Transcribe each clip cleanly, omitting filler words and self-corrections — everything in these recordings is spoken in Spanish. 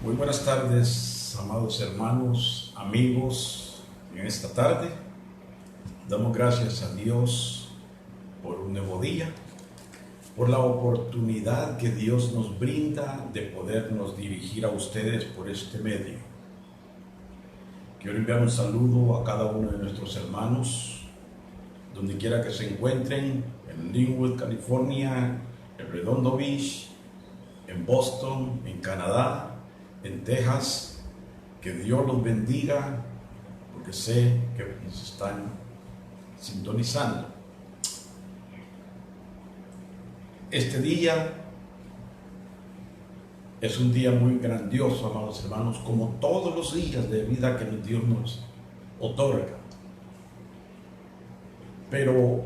Muy buenas tardes, amados hermanos, amigos. En esta tarde damos gracias a Dios por un nuevo día, por la oportunidad que Dios nos brinda de podernos dirigir a ustedes por este medio. Quiero enviar un saludo a cada uno de nuestros hermanos, donde quiera que se encuentren, en Linwood, California, en Redondo Beach, en Boston, en Canadá, en Texas. Que Dios los bendiga, porque sé que nos están sintonizando. Este día es un día muy grandioso, amados hermanos, como todos los días de vida que Dios nos otorga. Pero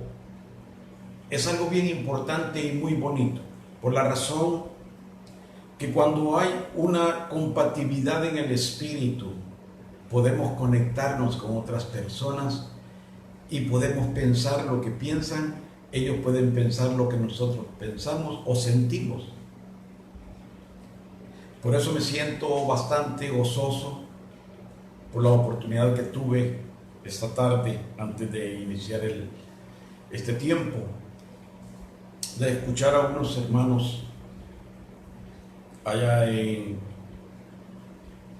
es algo bien importante y muy bonito, por la razón que cuando hay una compatibilidad en el espíritu, podemos conectarnos con otras personas y podemos pensar lo que piensan, ellos pueden pensar lo que nosotros pensamos o sentimos. Por eso me siento bastante gozoso por la oportunidad que tuve esta tarde, antes de iniciar este tiempo, de escuchar a unos hermanos allá en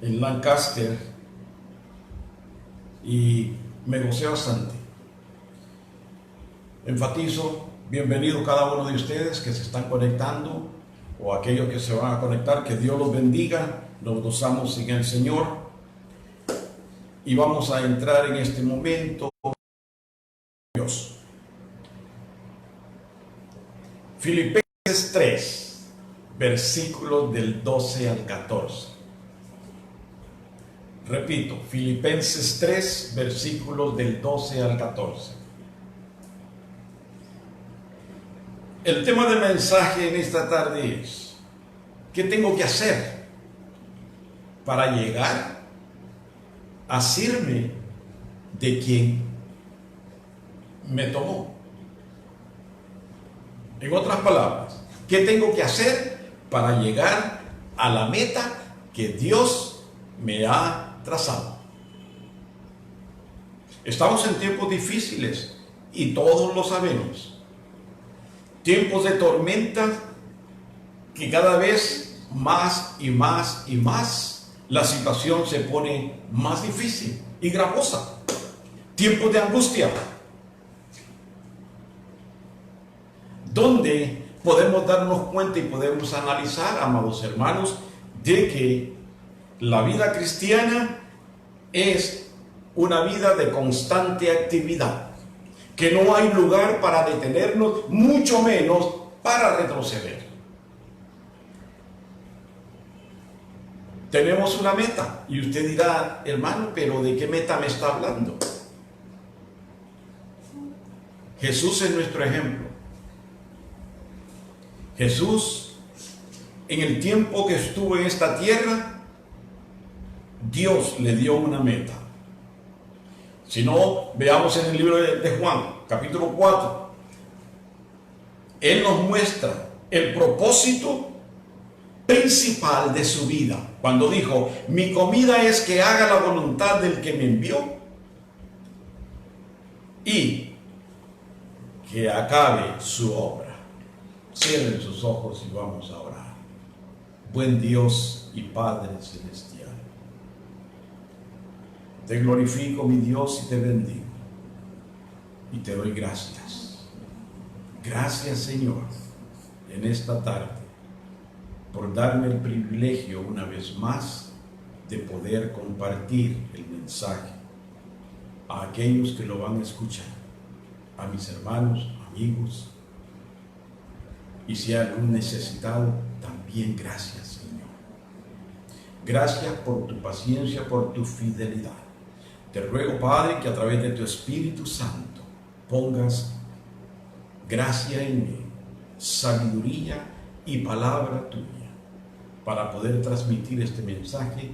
Lancaster, y me gocé bastante. Enfatizo, bienvenido cada uno de ustedes que se están conectando o aquellos que se van a conectar, que Dios los bendiga. Nos gozamos en el Señor y vamos a entrar en este momento. Dios. Filipenses 3. Versículos del 12 al 14. Repito, Filipenses 3, versículos del 12 al 14. El tema del mensaje en esta tarde es: ¿qué tengo que hacer para llegar a asirme de quien me tomó? En otras palabras, ¿qué tengo que hacer para llegar a la meta que Dios me ha trazado? Estamos en tiempos difíciles y todos lo sabemos. Tiempos de tormenta que cada vez más y más y más la situación se pone más difícil y gravosa. Tiempos de angustia, donde podemos darnos cuenta y podemos analizar, amados hermanos, de que la vida cristiana es una vida de constante actividad, que no hay lugar para detenernos, mucho menos para retroceder. Tenemos una meta, y usted dirá: hermano, pero ¿de qué meta me está hablando? Jesús es nuestro ejemplo. Jesús, en el tiempo que estuvo en esta tierra, Dios le dio una meta. Si no, veamos en el libro de Juan, capítulo 4. Él nos muestra el propósito principal de su vida, cuando dijo: mi comida es que haga la voluntad del que me envió y que acabe su obra. Cierren sus ojos y vamos a orar. Buen Dios y Padre Celestial, te glorifico, mi Dios, y te bendigo. Y te doy gracias. Gracias, Señor, en esta tarde, por darme el privilegio una vez más de poder compartir el mensaje a aquellos que lo van a escuchar, a mis hermanos, amigos. Y si hay algún necesitado, también gracias, Señor. Gracias por tu paciencia, por tu fidelidad. Te ruego, Padre, que a través de tu Espíritu Santo pongas gracia en mí, sabiduría y palabra tuya, para poder transmitir este mensaje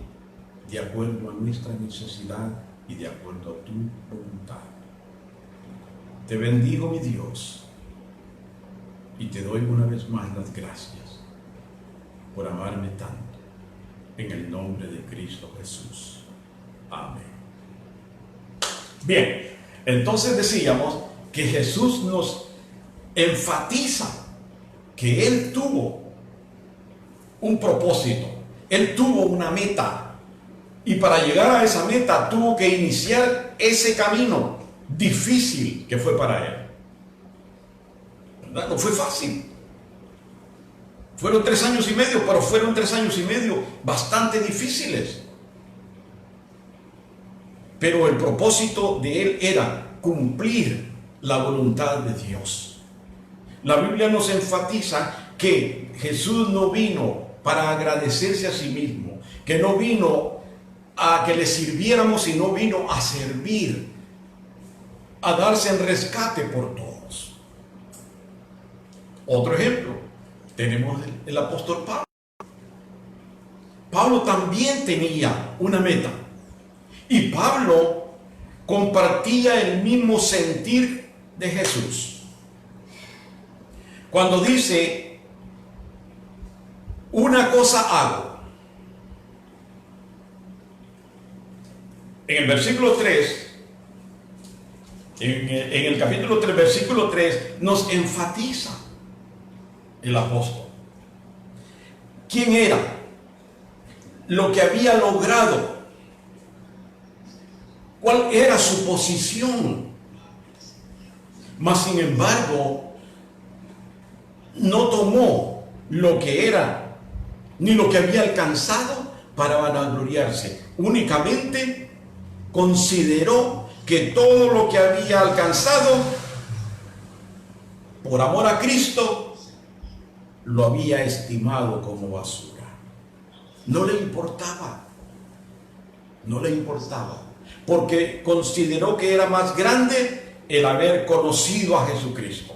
de acuerdo a nuestra necesidad y de acuerdo a tu voluntad. Te bendigo, mi Dios, y te doy una vez más las gracias por amarme tanto. en el nombre de Cristo Jesús. Amén. Bien, entonces decíamos que Jesús nos enfatiza que Él tuvo un propósito, Él tuvo una meta, y para llegar a esa meta tuvo que iniciar ese camino difícil que fue para Él. ¿Verdad? No fue fácil. Fueron 3 años y medio, pero fueron 3 años y medio bastante difíciles. Pero el propósito de Él era cumplir la voluntad de Dios. La Biblia nos enfatiza que Jesús no vino para agradecerse a sí mismo, que no vino a que le sirviéramos, sino vino a servir, a darse en rescate por todos. Otro ejemplo, tenemos el apóstol Pablo. Pablo también tenía una meta, y Pablo compartía el mismo sentir de Jesús. Cuando dice, una cosa hago. En el versículo 3, en el capítulo 3, versículo 3, nos enfatiza el apóstol quién era, lo que había logrado, cuál era su posición. Mas sin embargo, no tomó lo que era ni lo que había alcanzado para vanagloriarse. Únicamente consideró que todo lo que había alcanzado por amor a Cristo lo había estimado como basura. No le importaba, no le importaba, porque consideró que era más grande el haber conocido a Jesucristo.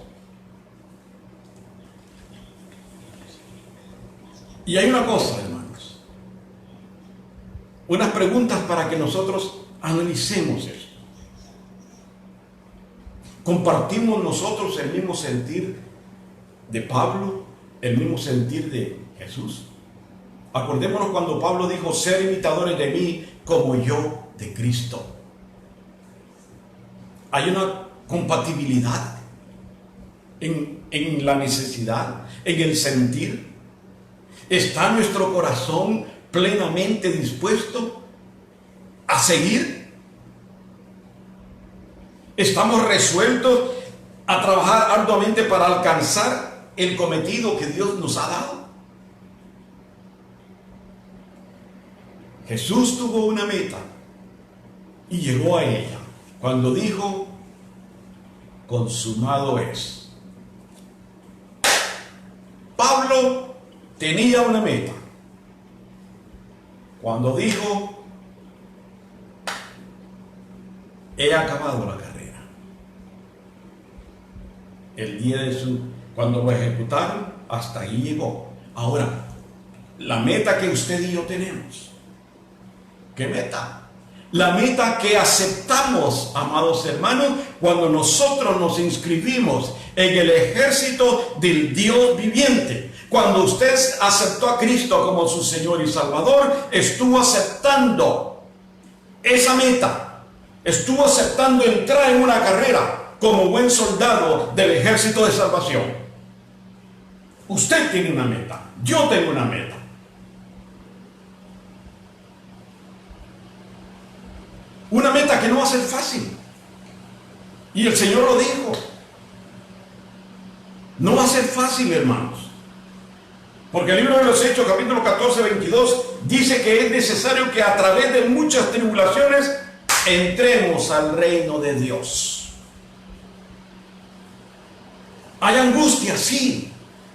Y hay una cosa, hermanos, unas preguntas para que nosotros analicemos esto. ¿Compartimos nosotros el mismo sentir de Pablo, el mismo sentir de Jesús? Acordémonos cuando Pablo dijo, ser imitadores de mí como yo de Cristo. Hay una compatibilidad en la necesidad, en el sentir. ¿Está nuestro corazón plenamente dispuesto a seguir? ¿Estamos resueltos a trabajar arduamente para alcanzar el cometido que Dios nos ha dado? Jesús tuvo una meta y llegó a ella cuando dijo, consumado es. Pablo tenía una meta cuando dijo, he acabado la carrera. El día de cuando lo ejecutaron, hasta ahí llegó. Ahora, la meta que usted y yo tenemos, ¿qué meta? La meta que aceptamos, amados hermanos, cuando nosotros nos inscribimos en el ejército del Dios viviente. Cuando usted aceptó a Cristo como su Señor y Salvador, estuvo aceptando esa meta. Estuvo aceptando entrar en una carrera como buen soldado del ejército de salvación. Usted tiene una meta, yo tengo una meta. Una meta que no va a ser fácil. Y el Señor lo dijo. No va a ser fácil, hermanos. Porque el libro de los Hechos, capítulo 14, 22, dice que es necesario que a través de muchas tribulaciones entremos al reino de Dios. Hay angustia, sí.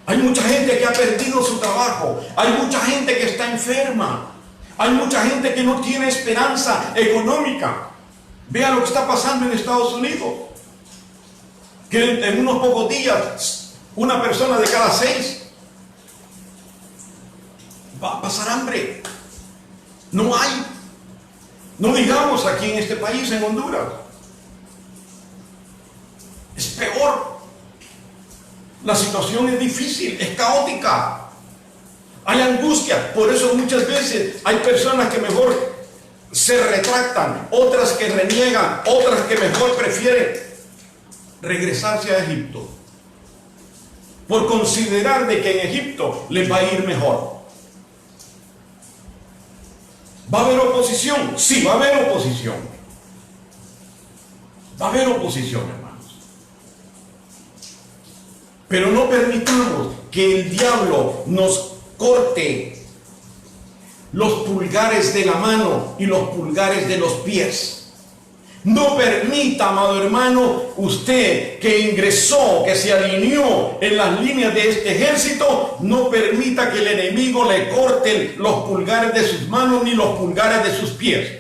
Hay mucha gente que ha perdido su trabajo. Hay mucha gente que está enferma. Hay mucha gente que no tiene esperanza económica. Vea lo que está pasando en Estados Unidos. Que en unos pocos días, una persona de cada 6 va a pasar hambre. No hay. No digamos aquí en este país, en Honduras. Es peor. La situación es difícil, es caótica. hay angustia. Por eso muchas veces hay personas que mejor se retractan, otras que reniegan, otras que mejor prefieren regresarse a Egipto, por considerar de que en Egipto les va a ir mejor. ¿Va a haber oposición? Sí, va a haber oposición. Va a haber oposición, hermanos. Pero no permitamos que el diablo nos corte los pulgares de la mano y los pulgares de los pies. No permita, amado hermano, usted que ingresó, que se alineó en las líneas de este ejército, no permita que el enemigo le corte los pulgares de sus manos ni los pulgares de sus pies.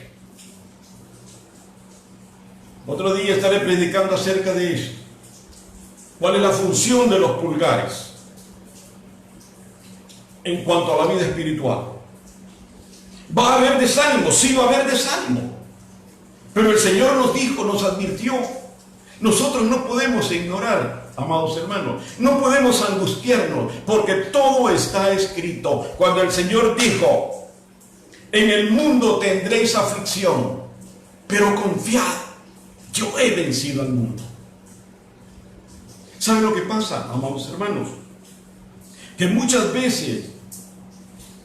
Otro día estaré predicando acerca de eso. ¿Cuál es la función de los pulgares en cuanto a la vida espiritual? ¿Va a haber desánimo? Sí, va a haber desánimo. Pero el Señor nos dijo, nos advirtió. Nosotros no podemos ignorar, amados hermanos. No podemos angustiarnos, porque todo está escrito. Cuando el Señor dijo, en el mundo tendréis aflicción, pero confiad, yo he vencido al mundo. ¿Saben lo que pasa, amados hermanos? Que muchas veces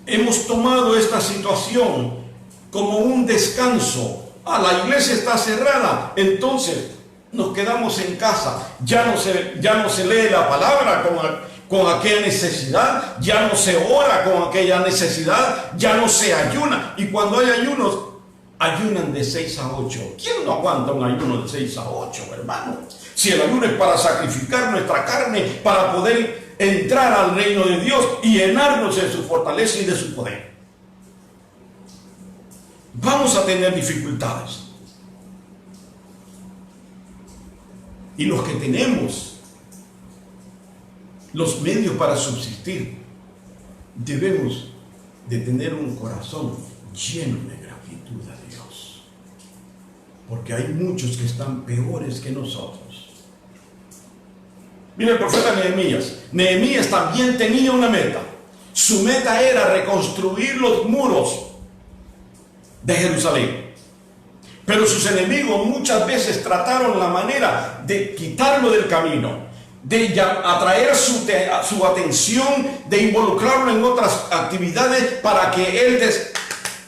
hemos tomado esta situación como un descanso. La iglesia está cerrada, entonces nos quedamos en casa. Ya no se lee la palabra con aquella necesidad, ya no se ora con aquella necesidad, ya no se ayuna. Y cuando hay ayunos, ayunan de 6 a 8. ¿Quién no aguanta un ayuno de 6 a 8, hermano? Si el ayuno es para sacrificar nuestra carne, para poder entrar al reino de Dios y llenarnos de su fortaleza y de su poder. Vamos a tener dificultades. Y los que tenemos los medios para subsistir, debemos de tener un corazón lleno de gratitud a Dios. Porque hay muchos que están peores que nosotros. Mira el profeta Nehemías. Nehemías también tenía una meta. Su meta era reconstruir los muros de Jerusalén. Pero sus enemigos muchas veces trataron la manera de quitarlo del camino, de atraer su atención, de involucrarlo en otras actividades para que él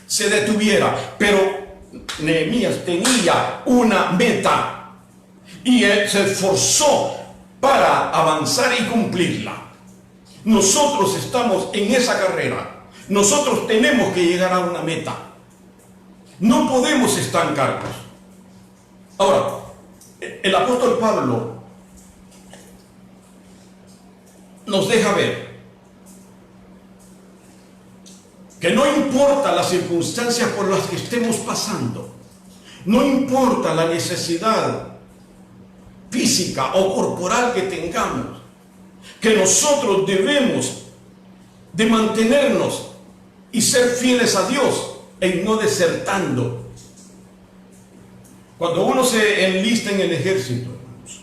se detuviera. Pero Nehemías tenía una meta y él se esforzó para avanzar y cumplirla. Nosotros estamos en esa carrera. Nosotros tenemos que llegar a una meta. No podemos estancarnos. Ahora, el apóstol Pablo nos deja ver que no importa las circunstancias por las que estemos pasando, no importa la necesidad física o corporal que tengamos, que nosotros debemos de mantenernos y ser fieles a Dios en no desertando. Cuando uno se enlista en el ejército, hermanos,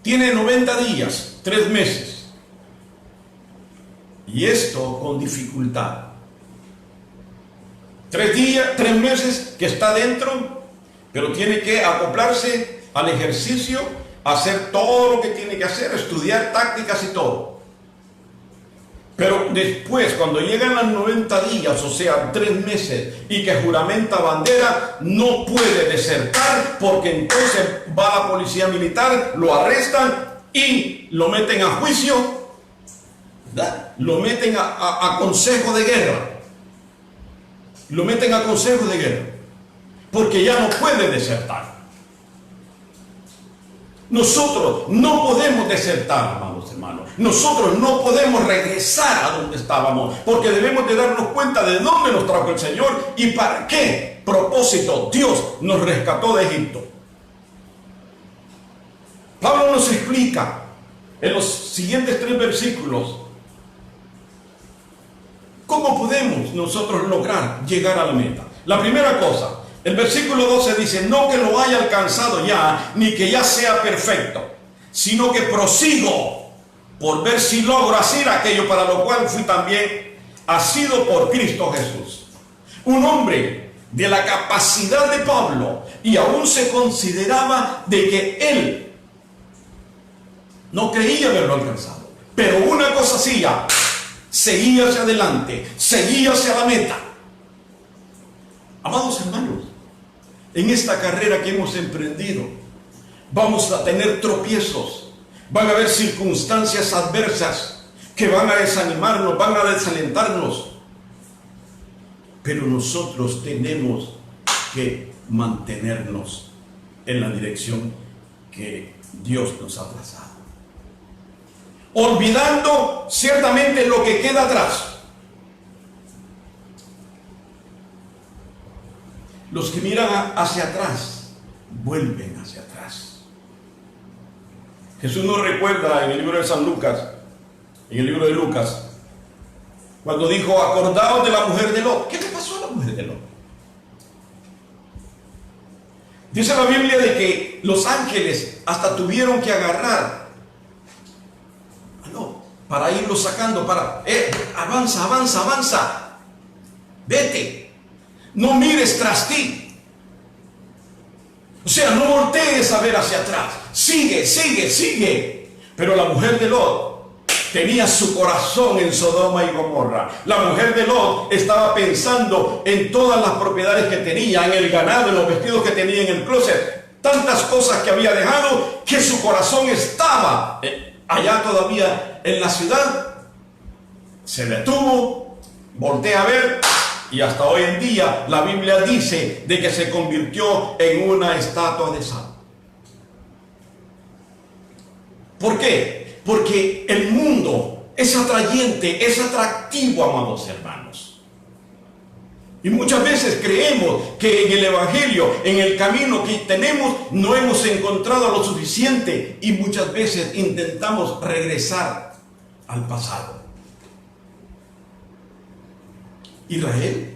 tiene 90 días, 3 meses, y esto con dificultad. 3 meses que está dentro, pero tiene que acoplarse al ejercicio, hacer todo lo que tiene que hacer, estudiar tácticas y todo. Pero después, cuando llegan los 90 días, o sea, 3 meses, y que juramenta bandera, no puede desertar, porque entonces va la policía militar, lo arrestan y lo meten a juicio, ¿verdad? Lo meten a consejo de guerra. Lo meten a consejo de guerra, porque ya no puede desertar. Nosotros no podemos desertar, amados hermanos. Nosotros no podemos regresar a donde estábamos, porque debemos de darnos cuenta de dónde nos trajo el Señor y para qué propósito Dios nos rescató de Egipto. Pablo nos explica en los siguientes 3 versículos cómo podemos nosotros lograr llegar a la meta. La primera cosa, el versículo 12 dice: no que lo haya alcanzado ya, ni que ya sea perfecto, sino que prosigo por ver si logro hacer aquello para lo cual fui también asido por Cristo Jesús. Un hombre de la capacidad de Pablo, y aún se consideraba de que él no creía haberlo alcanzado, pero una cosa hacía: seguía hacia adelante, seguía hacia la meta. Amados hermanos, en esta carrera que hemos emprendido vamos a tener tropiezos, van a haber circunstancias adversas que van a desanimarnos, van a desalentarnos, pero nosotros tenemos que mantenernos en la dirección que Dios nos ha trazado, olvidando ciertamente lo que queda atrás. Los que miran hacia atrás vuelven hacia atrás. Jesús nos recuerda en el libro de San Lucas, en el libro de Lucas, cuando dijo: acordaos de la mujer de Lot. ¿Qué le pasó a la mujer de Lot? Dice la Biblia de que los ángeles hasta tuvieron que agarrar a Lot para irlo sacando, para avanza, avanza, avanza, vete, no mires tras ti. O sea, no voltees a ver hacia atrás, sigue, sigue, sigue. Pero la mujer de Lot tenía su corazón en Sodoma y Gomorra. La mujer de Lot estaba pensando en todas las propiedades que tenía, en el ganado, en los vestidos que tenía en el closet, tantas cosas que había dejado, que su corazón estaba allá todavía en la ciudad. Se detuvo, voltea a ver, y hasta hoy en día la Biblia dice de que se convirtió en una estatua de sal. ¿Por qué? Porque el mundo es atrayente, es atractivo, amados hermanos. Y muchas veces creemos que en el Evangelio, en el camino que tenemos, no hemos encontrado lo suficiente, y muchas veces intentamos regresar al pasado. Israel,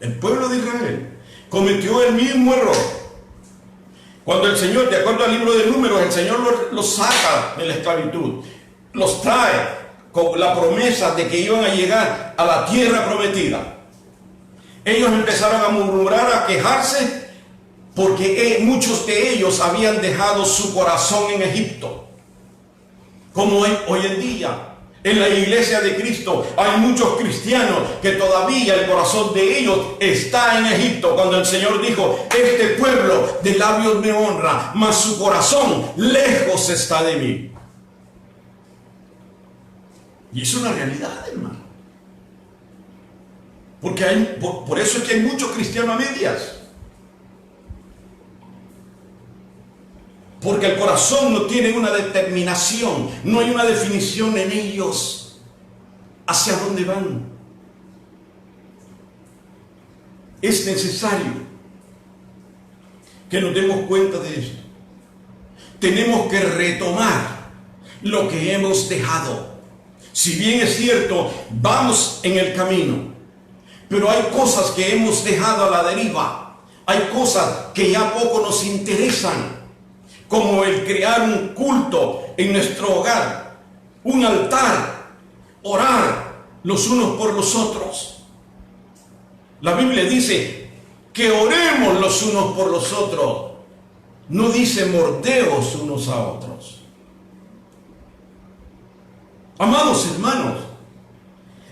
el pueblo de Israel, cometió el mismo error. Cuando el Señor, de acuerdo al libro de Números, el Señor los saca de la esclavitud, los trae con la promesa de que iban a llegar a la tierra prometida. Ellos empezaron a murmurar, a quejarse, porque muchos de ellos habían dejado su corazón en Egipto. Como hoy en día, en la iglesia de Cristo hay muchos cristianos que todavía el corazón de ellos está en Egipto, cuando el Señor dijo: este pueblo de labios me honra, mas su corazón lejos está de mí. Y es una realidad, hermano. Porque por eso es que hay muchos cristianos a medias. Porque el corazón no tiene una determinación, no hay una definición en ellos hacia dónde van. Es necesario que nos demos cuenta de esto. Tenemos que retomar lo que hemos dejado. Si bien es cierto, vamos en el camino, pero hay cosas que hemos dejado a la deriva. Hay cosas que ya poco nos interesan, como el crear un culto en nuestro hogar, un altar, orar los unos por los otros. La Biblia dice que oremos los unos por los otros, no dice mordeos unos a otros. Amados hermanos,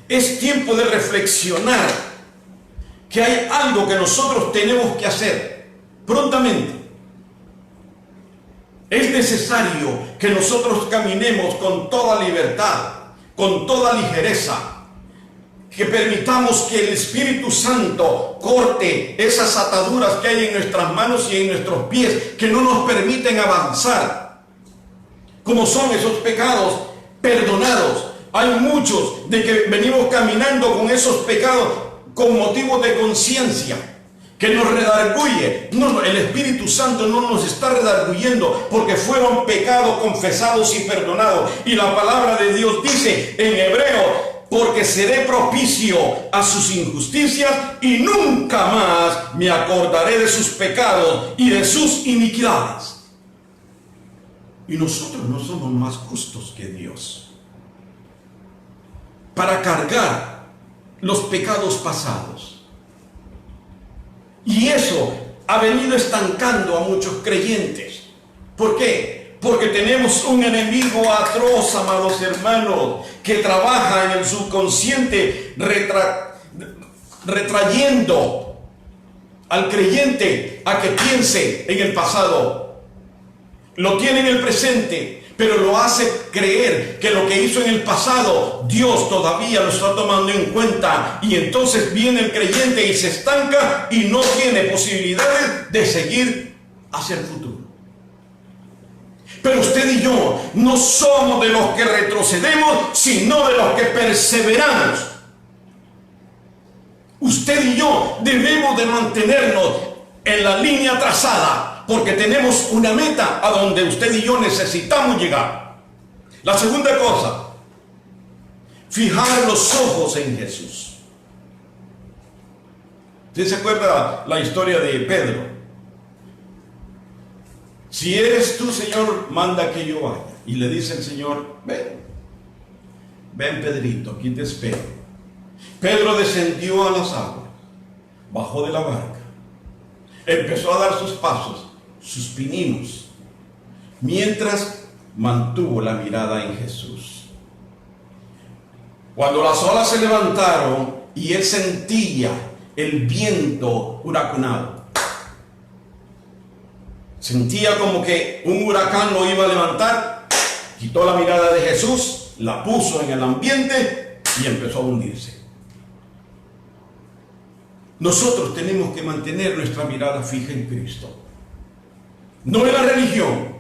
es tiempo de reflexionar que hay algo que nosotros tenemos que hacer prontamente. Es necesario que nosotros caminemos con toda libertad, con toda ligereza, que permitamos que el Espíritu Santo corte esas ataduras que hay en nuestras manos y en nuestros pies, que no nos permiten avanzar, como son esos pecados perdonados. Hay muchos de que venimos caminando con esos pecados con motivos de conciencia, que nos redarguye. No, el Espíritu Santo no nos está redarguyendo, porque fueron pecados confesados y perdonados. Y la palabra de Dios dice en hebreo: porque seré propicio a sus injusticias y nunca más me acordaré de sus pecados y de sus iniquidades. Y nosotros no somos más justos que Dios. para cargar los pecados pasados. Y eso ha venido estancando a muchos creyentes. ¿Por qué? Porque tenemos un enemigo atroz, amados hermanos, que trabaja en el subconsciente retrayendo al creyente a que piense en el pasado. Lo tiene en el presente, pero lo hace creer que lo que hizo en el pasado, Dios todavía lo está tomando en cuenta. Y entonces viene el creyente y se estanca y no tiene posibilidades de seguir hacia el futuro. Pero usted y yo no somos de los que retrocedemos, sino de los que perseveramos. Usted y yo debemos de mantenernos en la línea trazada, porque tenemos una meta a donde usted y yo necesitamos llegar. La segunda cosa, fijar los ojos en Jesús. ¿Usted se acuerda la historia de Pedro? Si eres tú, Señor, manda que yo vaya. Y le dice el Señor, ven Pedrito, aquí te espero. Pedro descendió a las aguas, bajó de la barca, empezó a dar sus pasos, sus pininos, mientras mantuvo la mirada en Jesús. Cuando las olas se levantaron y él sentía el viento huracanado, sentía como que un huracán lo iba a levantar, quitó la mirada de Jesús, la puso en el ambiente y empezó a hundirse. Nosotros tenemos que mantener nuestra mirada fija en Cristo, no en la religión.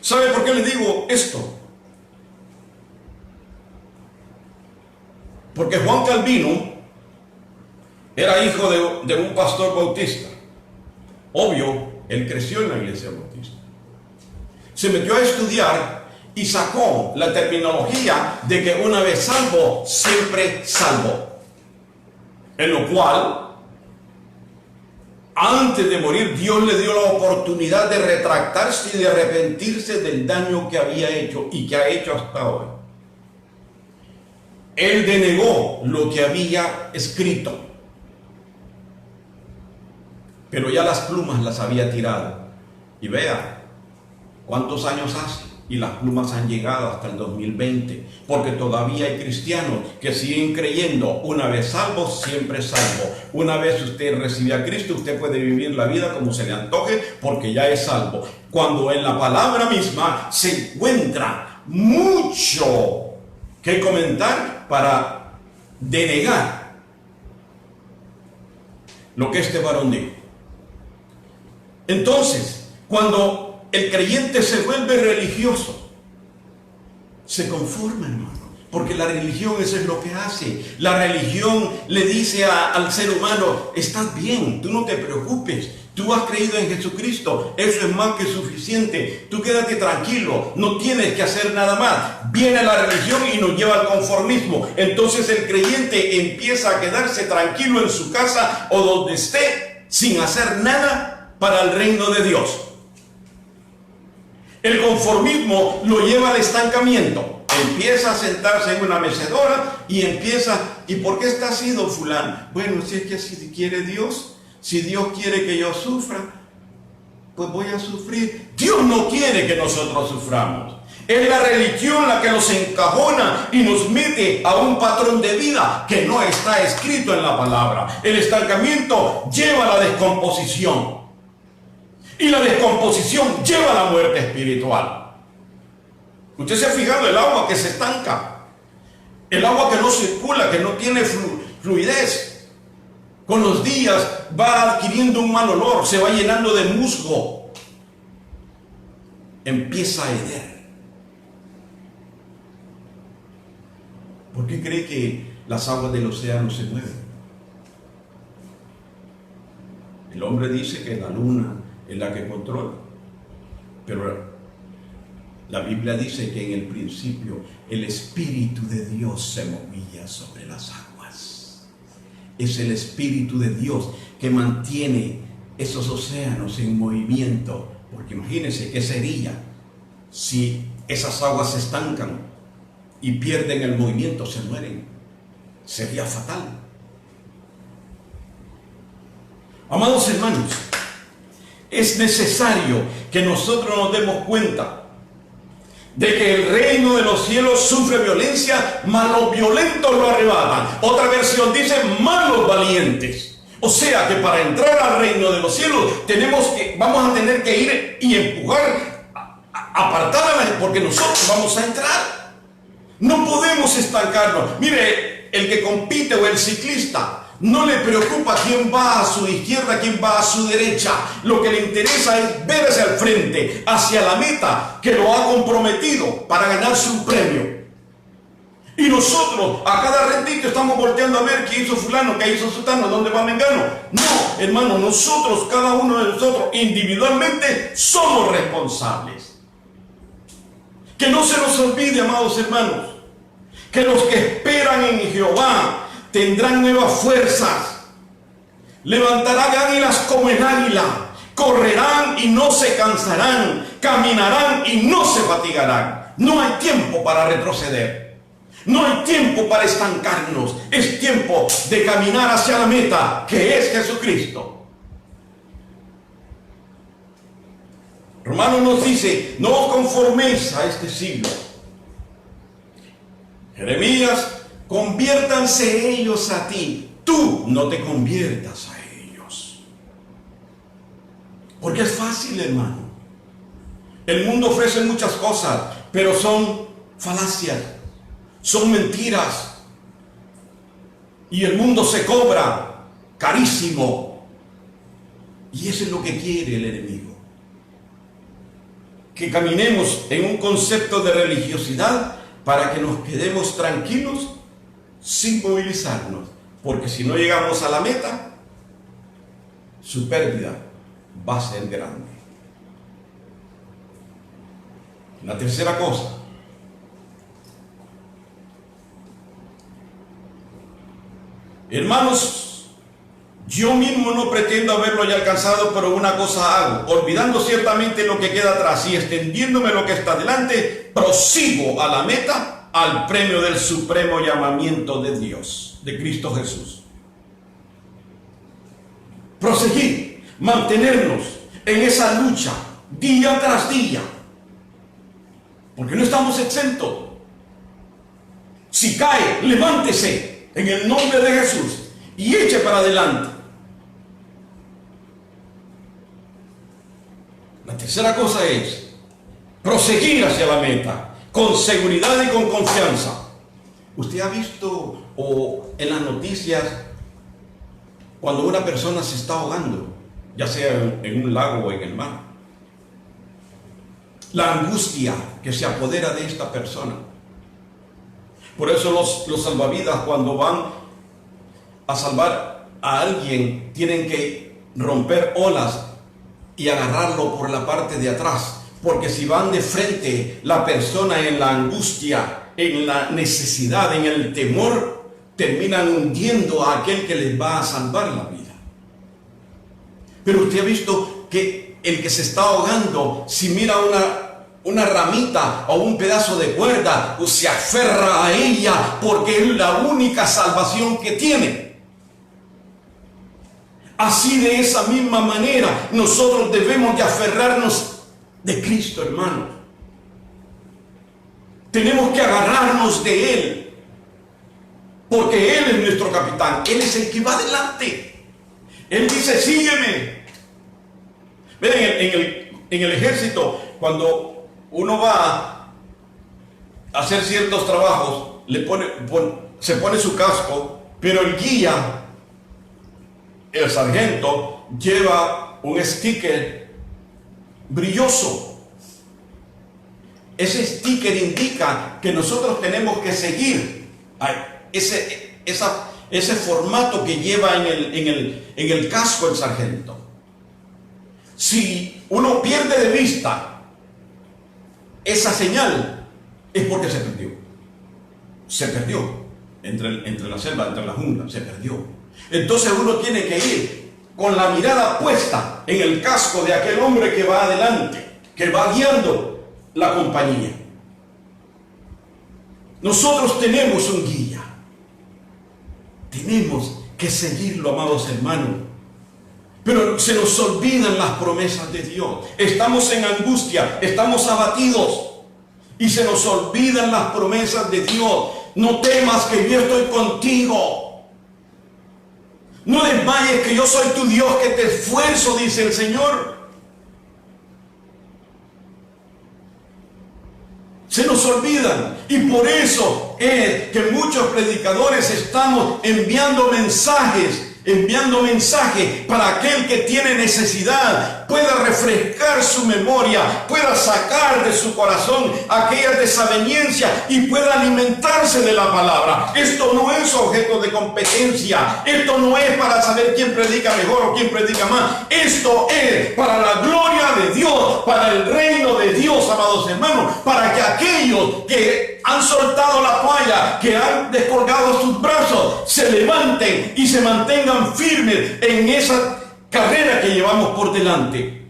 ¿Sabe por qué le digo esto? Porque Juan Calvino era hijo de un pastor bautista. Obvio, él creció en la iglesia bautista. Se metió a estudiar y sacó la terminología de que una vez salvo, siempre salvo. En lo cual, antes de morir, Dios le dio la oportunidad de retractarse y de arrepentirse del daño que había hecho y que ha hecho hasta hoy. Él denegó lo que había escrito, pero ya las plumas las había tirado. Y vea cuántos años hace, y las plumas han llegado hasta el 2020, porque todavía hay cristianos que siguen creyendo, una vez salvo, siempre salvo. Una vez usted recibe a Cristo, usted puede vivir la vida como se le antoje, porque ya es salvo. Cuando en la palabra misma se encuentra mucho que comentar para denegar lo que este varón dijo. Entonces, cuando el creyente se vuelve religioso, se conforma, hermano, porque la religión eso es lo que hace. La religión le dice al ser humano, estás bien, tú no te preocupes, tú has creído en Jesucristo, eso es más que suficiente, tú quédate tranquilo, no tienes que hacer nada más. Viene la religión y nos lleva al conformismo. Entonces el creyente empieza a quedarse tranquilo en su casa o donde esté, sin hacer nada para el reino de Dios. El conformismo lo lleva al estancamiento. Empieza a sentarse en una mecedora y empieza, ¿y por qué está así, don fulano? Bueno, si es que así quiere Dios, si Dios quiere que yo sufra, pues voy a sufrir. Dios no quiere que nosotros suframos. Es la religión la que nos encajona y nos mete a un patrón de vida que no está escrito en la palabra. El estancamiento lleva a la descomposición. Y la descomposición lleva a la muerte espiritual. Usted se ha fijado el agua que se estanca, el agua que no circula, que no tiene fluidez. Con los días va adquiriendo un mal olor, se va llenando de musgo, empieza a heder. ¿Por qué cree que las aguas del océano se mueven? El hombre dice que la luna es la que controla, pero la Biblia dice que en el principio el Espíritu de Dios se movía sobre las aguas. Es el Espíritu de Dios que mantiene esos océanos en movimiento, porque imagínense qué sería si esas aguas se estancan. y pierden el movimiento, se mueren. Sería fatal. Amados hermanos, es necesario que nosotros nos demos cuenta de que el reino de los cielos sufre violencia, mas los violentos lo arrebatan. Otra versión dice, mas los valientes. O sea que para entrar al reino de los cielos vamos a tener que ir y empujar, apartar a la gente, porque nosotros vamos a entrar. No podemos estancarnos. Mire, el que compite o el ciclista no le preocupa quién va a su izquierda, quién va a su derecha. Lo que le interesa es ver hacia el frente, hacia la meta que lo ha comprometido para ganarse un premio. Y nosotros a cada ratito estamos volteando a ver qué hizo fulano, qué hizo sutano, dónde va mengano. No, hermano, nosotros, cada uno de nosotros individualmente somos responsables. Que no se nos olvide, amados hermanos, que los que esperan en Jehová tendrán nuevas fuerzas, levantarán águilas como el águila, correrán y no se cansarán, caminarán y no se fatigarán. No hay tiempo para retroceder, no hay tiempo para estancarnos, es tiempo de caminar hacia la meta, que es Jesucristo. Romanos nos dice, no os conforméis a este siglo. Jeremías, conviértanse ellos a ti, tú no te conviertas a ellos. Porque es fácil, hermano. El mundo ofrece muchas cosas, pero son falacias, son mentiras. Y el mundo se cobra carísimo. Y eso es lo que quiere el enemigo. Que caminemos en un concepto de religiosidad para que nos quedemos tranquilos sin movilizarnos, porque si no llegamos a la meta, su pérdida va a ser grande. La tercera cosa, hermanos, yo mismo no pretendo haberlo ya alcanzado, pero una cosa hago, olvidando ciertamente lo que queda atrás y extendiéndome lo que está delante, prosigo a la meta, al premio del supremo llamamiento de Dios, de Cristo Jesús. Proseguir, mantenernos en esa lucha día tras día, porque no estamos exentos. Si cae, levántese en el nombre de Jesús y eche para adelante. La tercera cosa es proseguir hacia la meta con seguridad y con confianza. Usted ha visto en las noticias cuando una persona se está ahogando, ya sea en un lago o en el mar, la angustia que se apodera de esta persona. Por eso los salvavidas, cuando van a salvar a alguien, tienen que romper olas y agarrarlo por la parte de atrás, porque si van de frente, la persona en la angustia, en la necesidad, en el temor, terminan hundiendo a aquel que les va a salvar la vida. Pero usted ha visto que el que se está ahogando, si mira una ramita o un pedazo de cuerda, pues se aferra a ella porque es la única salvación que tiene. Así, de esa misma manera, nosotros debemos de aferrarnos de Cristo, hermano. Tenemos que agarrarnos de Él, porque Él es nuestro capitán, Él es el que va adelante. Él dice, sígueme. Ven, en el ejército, cuando uno va a hacer ciertos trabajos, se pone su casco, pero el guía, el sargento, lleva un sticker brilloso. Ese sticker indica que nosotros tenemos que seguir ese formato que lleva en el casco el sargento. Si uno pierde de vista esa señal, es porque se perdió. Se perdió entre la selva, entre la jungla, se perdió. Entonces uno tiene que ir con la mirada puesta en el casco de aquel hombre que va adelante, que va guiando la compañía. Nosotros tenemos un guía. Tenemos que seguirlo, amados hermanos. Pero se nos olvidan las promesas de Dios. Estamos en angustia, estamos abatidos y se nos olvidan las promesas de Dios. No temas, que yo estoy contigo. No desmayes, que yo soy tu Dios, que te esfuerzo, dice el Señor. Se nos olvidan, y por eso es que muchos predicadores estamos enviando mensajes para aquel que tiene necesidad pueda refrescar su memoria, pueda sacar de su corazón aquellas desavenencias y pueda alimentarse de la palabra. Esto no es objeto de competencia, esto no es para saber quién predica mejor o quién predica más. Esto es para la gloria de Dios, para el reino de Dios, amados hermanos, para que aquellos que han soltado la toalla, que han descolgado sus brazos, se levanten y se mantengan firmes en esa carrera que llevamos por delante.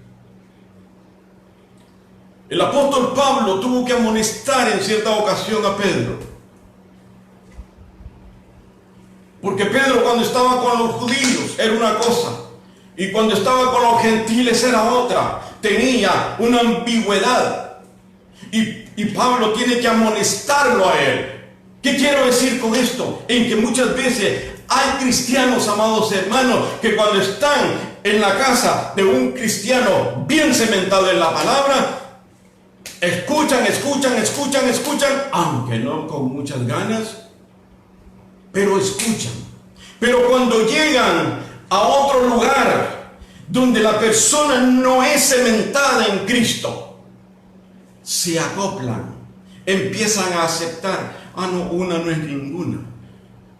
El apóstol Pablo tuvo que amonestar en cierta ocasión a Pedro, porque Pedro, cuando estaba con los judíos, era una cosa, y cuando estaba con los gentiles era otra. Tenía una ambigüedad. Y Pablo tiene que amonestarlo a él. ¿Qué quiero decir con esto? En que muchas veces hay cristianos, amados hermanos, que cuando están en la casa de un cristiano bien cimentado en la palabra, escuchan, aunque no con muchas ganas, pero escuchan. Pero cuando llegan a otro lugar donde la persona no es cimentada en Cristo, se acoplan, empiezan a aceptar. No, una no es ninguna,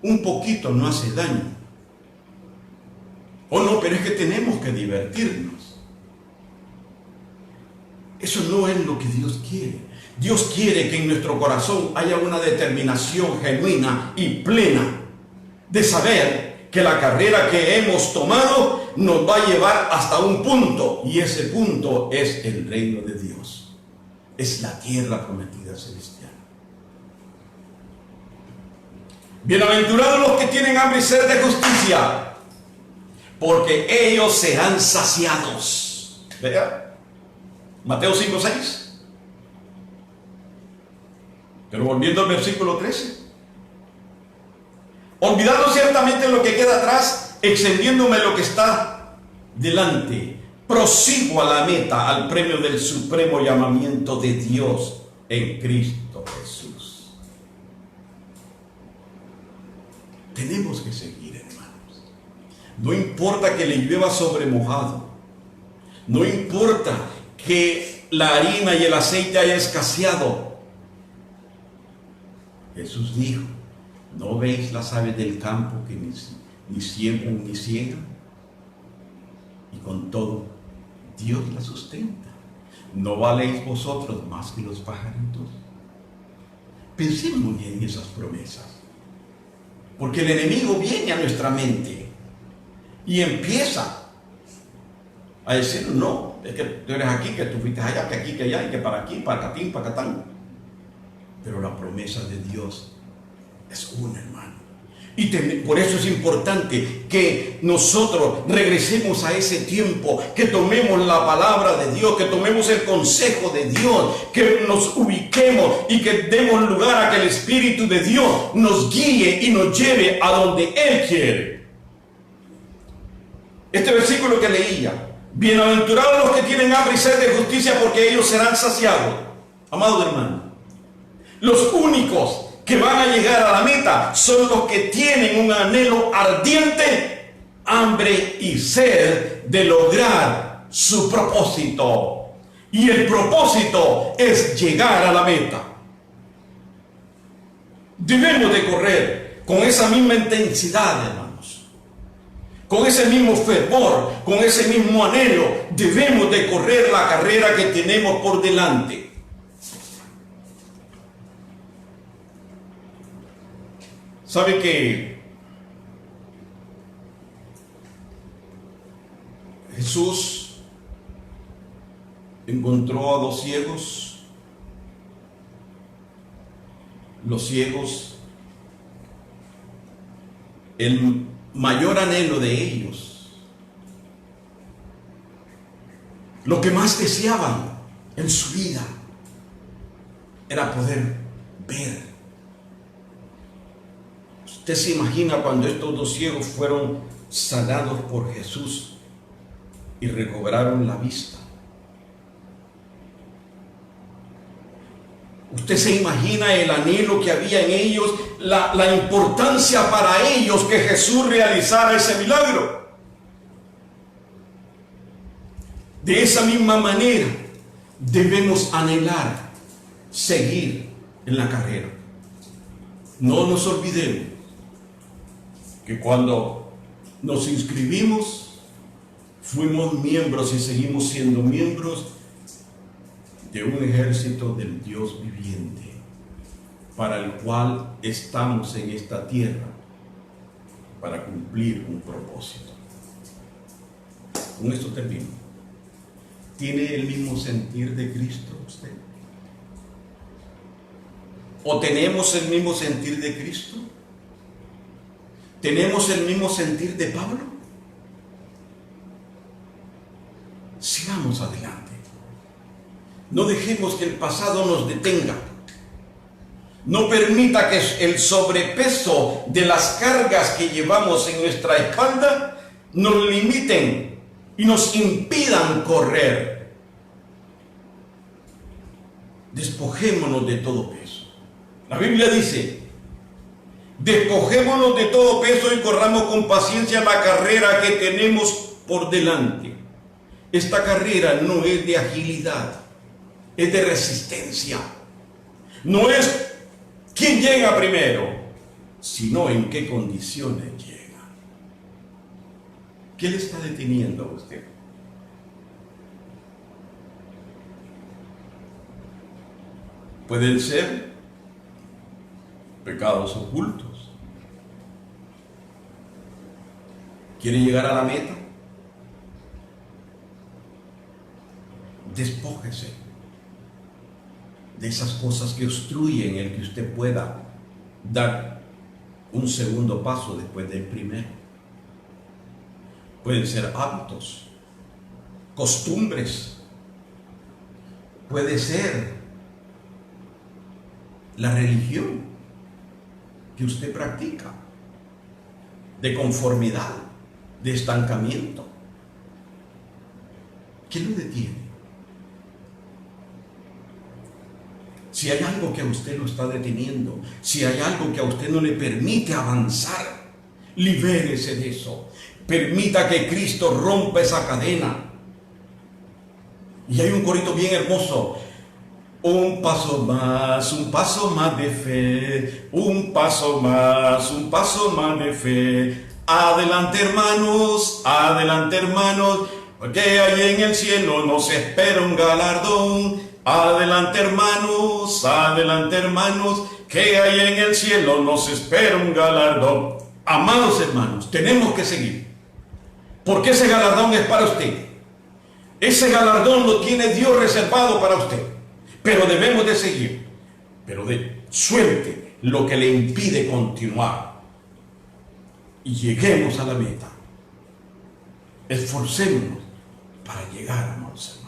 un poquito no hace daño. No, pero es que tenemos que divertirnos. Eso no es lo que Dios quiere. Dios quiere que en nuestro corazón haya una determinación genuina y plena de saber que la carrera que hemos tomado nos va a llevar hasta un punto, y ese punto es el reino de Dios. Es la tierra prometida celestial. Bienaventurados los que tienen hambre y sed de justicia, porque ellos serán saciados. Vea, Mateo 5:6. Pero volviendo al versículo 13. Olvidando ciertamente lo que queda atrás, extendiéndome lo que está delante, prosigo a la meta, al premio del supremo llamamiento de Dios en Cristo Jesús. Tenemos que seguir, hermanos. No importa que le llueva sobre mojado. No importa que la harina y el aceite haya escaseado. Jesús dijo: ¿no veis las aves del campo que ni siembran ni ciegan? Y con todo, Dios la sustenta. ¿No valéis vosotros más que los pajaritos? Pensemos bien en esas promesas, porque el enemigo viene a nuestra mente y empieza a decir: no, es que tú eres aquí, que tú fuiste allá, que aquí, que allá, y que para aquí, para acá, para acá. Pero la promesa de Dios es una, hermano. Y por eso es importante que nosotros regresemos a ese tiempo, que tomemos la palabra de Dios, que tomemos el consejo de Dios, que nos ubiquemos y que demos lugar a que el Espíritu de Dios nos guíe y nos lleve a donde Él quiere. Este versículo que leía: bienaventurados los que tienen hambre y sed de justicia, porque ellos serán saciados. Amado hermano, los únicos que van a llegar a la meta son los que tienen un anhelo ardiente, hambre y sed de lograr su propósito. Y el propósito es llegar a la meta. Debemos de correr con esa misma intensidad, hermanos, con ese mismo fervor, con ese mismo anhelo. Debemos de correr la carrera que tenemos por delante. ¿Sabe que Jesús encontró a dos ciegos Los ciegos, el mayor anhelo de ellos, lo que más deseaban en su vida, era poder ver. Usted se imagina cuando estos dos ciegos fueron sanados por Jesús y recobraron la vista. Usted se imagina el anhelo que había en ellos, la importancia para ellos que Jesús realizara ese milagro. De esa misma manera debemos anhelar seguir en la carrera. No nos olvidemos que cuando nos inscribimos, fuimos miembros y seguimos siendo miembros de un ejército del Dios viviente, para el cual estamos en esta tierra, para cumplir un propósito. Con esto termino. ¿Tiene el mismo sentir de Cristo usted? ¿O tenemos el mismo sentir de Cristo? ¿Tenemos el mismo sentir de Pablo? Sigamos adelante. No dejemos que el pasado nos detenga. No permita que el sobrepeso de las cargas que llevamos en nuestra espalda nos limiten y nos impidan correr. Despojémonos de todo peso. La Biblia dice: despojémonos de todo peso y corramos con paciencia la carrera que tenemos por delante. Esta carrera no es de agilidad, es de resistencia. No es quién llega primero, sino en qué condiciones llega. ¿Qué le está deteniendo a usted? Pueden ser pecados ocultos. ¿Quiere llegar a la meta? Despójese de esas cosas que obstruyen el que usted pueda dar un segundo paso después del primero. Pueden ser hábitos, costumbres, puede ser la religión que usted practica, de conformidad, de estancamiento. ¿Qué lo detiene? Si hay algo que a usted lo está deteniendo, si hay algo que a usted no le permite avanzar, libérese de eso. Permita que Cristo rompa esa cadena. Y hay un corito bien hermoso. Un paso más de fe, un paso más de fe. Adelante hermanos, porque ahí en el cielo nos espera un galardón. Adelante hermanos, que ahí en el cielo nos espera un galardón. Amados hermanos, tenemos que seguir, porque ese galardón es para usted. Ese galardón lo tiene Dios reservado para usted, pero debemos de seguir. Pero suelte lo que le impide continuar y lleguemos a la meta. Esforcémonos para llegar, amados hermanos.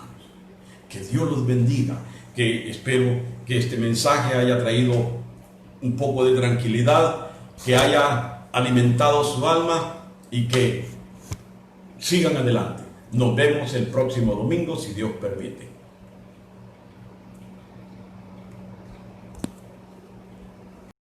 Que Dios los bendiga, que espero que este mensaje haya traído un poco de tranquilidad, que haya alimentado su alma y que sigan adelante. Nos vemos el próximo domingo, si Dios permite.